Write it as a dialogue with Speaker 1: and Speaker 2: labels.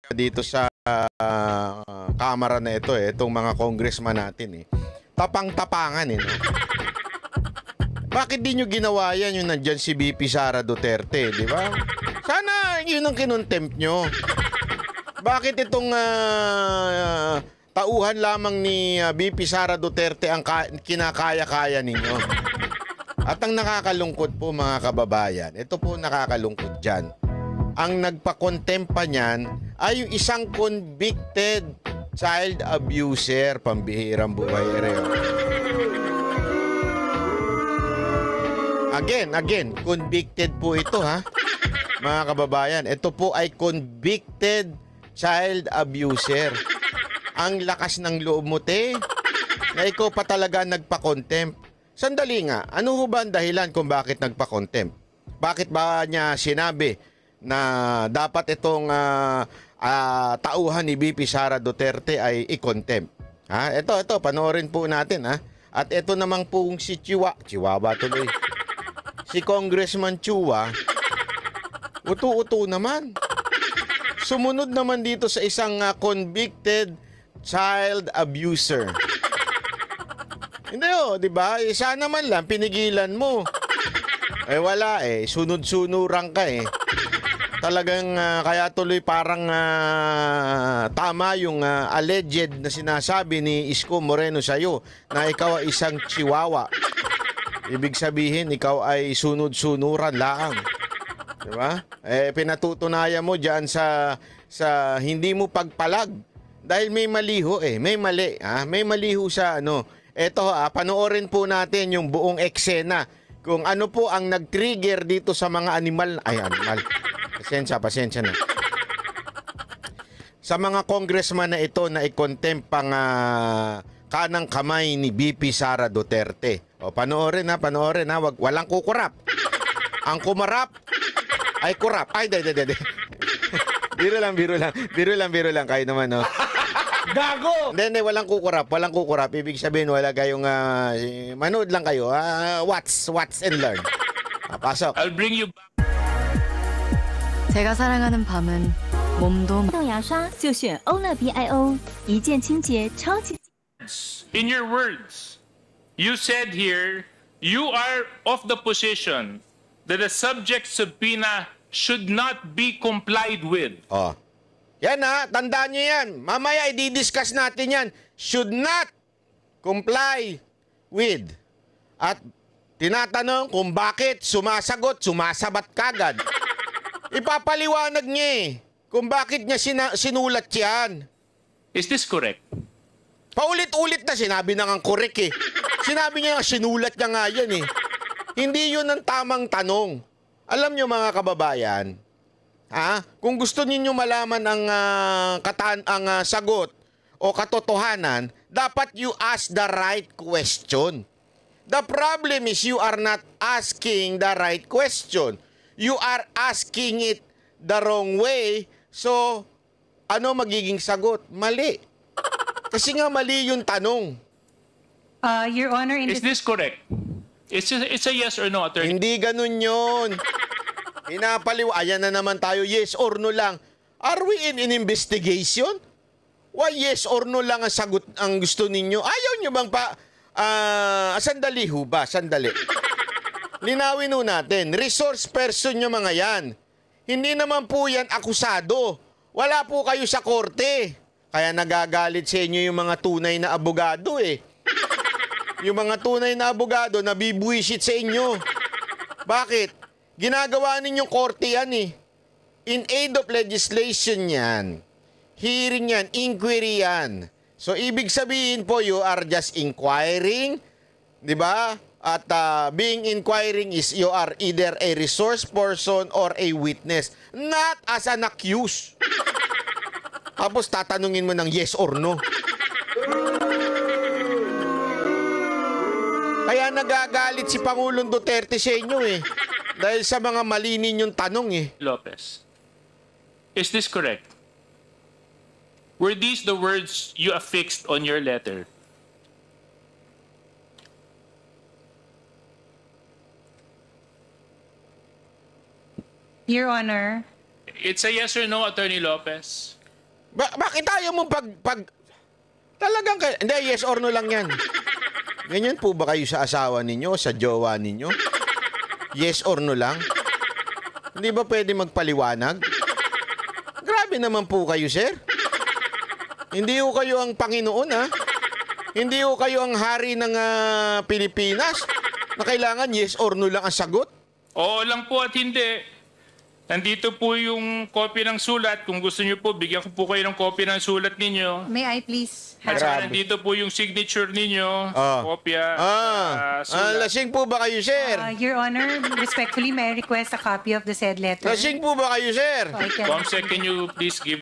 Speaker 1: dito sa kamera na ito itong mga congressman natin tapang-tapangan no? Bakit di nyo ginawa yan yung nandyan si BP Sara Duterte, di ba? Sana yun ang kinontempt nyo. Bakit itong tauhan lamang ni BP Sara Duterte ang kinakaya-kaya ninyo? At ang nakakalungkot po mga kababayan, ito po nakakalungkot dyan. Ang nagpa-contempt pa niyan ay yung isang convicted child abuser, pambihirang buhay reo. Again, convicted po ito ha. Mga kababayan, ito po ay convicted child abuser. Ang lakas ng loob mo, te, na ikaw pa talaga nagpa-contempt. Sandali nga, ano ho ba ang dahilan kung bakit nagpa-contempt? Bakit ba niya sinabi na dapat itong tauhan ni BP Sara Duterte ay i-contempt? Ha? Ito, panoorin po natin ha. At ito namang pong si Chihuahua tuloy. Si Congressman Chua, utu-utu naman. Sumunod naman dito sa isang convicted child abuser. Hindi di ba? Sana naman lang pinigilan mo. Wala sunod-sunuran ka Talagang kaya tuloy parang tama yung alleged na sinasabi ni Isko Moreno sa'yo na ikaw ay isang chihuahua. Ibig sabihin, ikaw ay sunod-sunuran lang. Diba? Pinatutunayan mo dyan sa hindi mo pagpalag. Dahil may maliho May mali. May maliho sa ano. Eto panoorin po natin yung buong eksena. Kung ano po ang nag-trigger dito sa mga animal. Animal. Pasensya na. Sa mga congressman na ito na i-contempt pang kanang kamay ni BP Sara Duterte. Panoorin ha. Walang kukurap. Ang kumarap ay kurap. Hindi. Biro lang. Kayo naman, no?
Speaker 2: Gago!
Speaker 1: Hindi, walang kukurap. Ibig sabihin, wala kayong, manood lang kayo. Watch and learn. Pasok.
Speaker 3: I'll bring you back.
Speaker 4: 제가 사랑하는 밤은 몸도
Speaker 5: 动牙刷就选欧乐 BIO， 一键清洁超级。
Speaker 3: In your words, you said here, you are of the position that the subject subpoena should not be complied with.
Speaker 1: Yan tandaan nyo yan. Mamaya i-discuss natin yan. Should not comply with. At tinatanong kung bakit sumasabat kagad. Ipapaliwanag niya kung bakit niya sinulat yan.
Speaker 3: Is this correct?
Speaker 1: Paulit-ulit na sinabi na nga correct Sinabi niya sinulat niya nga yan Hindi yun ang tamang tanong. Alam niyo mga kababayan, kung gusto niyo malaman ang sagot o katotohanan, dapat you ask the right question. The problem is you are not asking the right question. You are asking it the wrong way. So, ano magiging sagot? Mali. Kasi nga mali yung tanong.
Speaker 6: Your Honor,
Speaker 3: is this correct? It's a yes or no, attorney.
Speaker 1: Hindi ganun yun. Ayan na naman tayo, yes or no lang. Are we in an investigation? Why yes or no lang ang sagot ang gusto ninyo? Ayaw nyo bang sandali ho ba? Sandali. Linawin ho natin. Resource person nyo mga yan. Hindi naman po yan akusado. Wala po kayo sa korte. Kaya nagagalit sa inyo yung mga tunay na abogado Yung mga tunay na abogado nabibuwisit sa inyo. Bakit? Ginagawa ninyong korte yan In aid of legislation yan. Hearing yan, inquiry yan. So, ibig sabihin po, you are just inquiring, di ba? At being inquiring is you are either a resource person or a witness. Not as an accused. Tapos tatanungin mo ng yes or no. Kaya nagagalit si Pangulong Duterte sa inyo Dahil sa mga mali ninyong tanong
Speaker 3: Lopez, is this correct? Were these the words you affixed on your letter?
Speaker 6: Your Honor.
Speaker 3: It's a yes or no, Attorney Lopez.
Speaker 1: Bakit tayo mo talagang hindi, yes or no lang yan. Ganyan po ba kayo sa asawa ninyo, sa jowa ninyo? Yes or no lang? Hindi ba pwede magpaliwanag? Grabe naman po kayo, sir. Hindi ko kayo ang Panginoon, ha? Hindi ko kayo ang hari ng Pilipinas na kailangan yes or no lang ang sagot.
Speaker 3: Oo lang po at hindi. Nandito po yung copy ng sulat. Kung gusto niyo po, bigyan ko po kayo ng copy ng sulat ninyo.
Speaker 6: May I please
Speaker 3: At
Speaker 6: have...
Speaker 3: saka
Speaker 1: Grabe.
Speaker 3: nandito po yung signature ninyo. Kopya. Sulat.
Speaker 1: Lasing po ba kayo, sir?
Speaker 6: Your Honor, respectfully, may I request a copy of the said letter?
Speaker 1: Lasing po ba kayo, sir?
Speaker 6: So I can-
Speaker 3: Comsec, can you please give